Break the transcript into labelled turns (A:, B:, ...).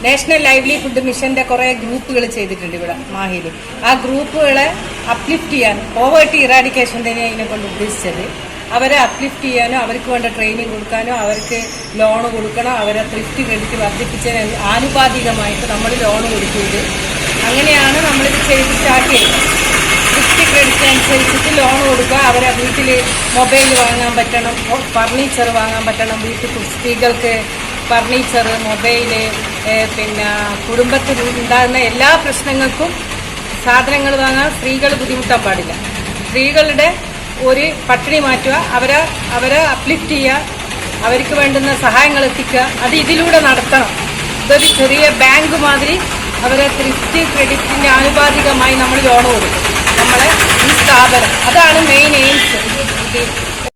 A: National livelihood മിഷന്റെ കുറെ ഗ്രൂപ്പുകൾ ചെയ്തിട്ടുണ്ട് ഇവിടെ മാഹിയിൽ. ആ ഗ്രൂപ്പുകളെ അപ്ലിഫ്റ്റ് ചെയ്യാൻ, പോവേർട്ടി ഇറാഡിക്കേഷൻ തന്നെ ഇതിനെ കൊണ്ട് ഉദ്ദേശിച്ചത്. അവരെ അപ്ലിഫ്റ്റ് ചെയ്യാനോ അവർക്ക് വേണ്ട ട്രെയിനിങ് കൊടുക്കാനോ അവർക്ക് ലോണ് കൊടുക്കണോ അവരെ ത്രിഫ്റ്റ് ക്രെഡിറ്റ് വർദ്ധിപ്പിച്ചതിന് ആനുപാതികമായിട്ട് നമ്മൾ ലോണ് കൊടുക്കുന്നത്. അങ്ങനെയാണ് നമ്മളിത് ചെയ്ത് സ്റ്റാർട്ട് ചെയ്യുന്നത്. ത്രിഫ്റ്റ് ക്രെഡിറ്റ് അനുസരിച്ചിട്ട് ലോൺ കൊടുക്കുക. അവരെ വീട്ടിൽ മൊബൈൽ വാങ്ങാൻ പറ്റണം, ഫർണിച്ചർ വാങ്ങാൻ പറ്റണം. വീട്ടിൽ സ്ത്രീകൾക്ക് ഫർണിച്ചർ, മൊബൈല്, പിന്നെ കുടുംബത്തിൽ ഉണ്ടാകുന്ന എല്ലാ പ്രശ്നങ്ങൾക്കും സാധനങ്ങൾ വാങ്ങാൻ സ്ത്രീകൾ ബുദ്ധിമുട്ടാൻ പാടില്ല. സ്ത്രീകളുടെ ഒരു പട്ടിണി മാറ്റുക, അവരെ അപ്ലിഫ്റ്റ് ചെയ്യുക, അവർക്ക് വേണ്ടുന്ന സഹായങ്ങൾ എത്തിക്കുക. അത് ഇതിലൂടെ നടത്തണം. ഇതൊരു ചെറിയ ബാങ്ക് മാതിരി അവരെ ത്രിഫ്റ്റ് ക്രെഡിറ്റിന്റെ ആനുപാതികമായി നമ്മൾ ലോൺ കൊടുക്കും. നമ്മളെ ഈ സ്ഥാപനം അതാണ് മെയിൻ എയിംസ്.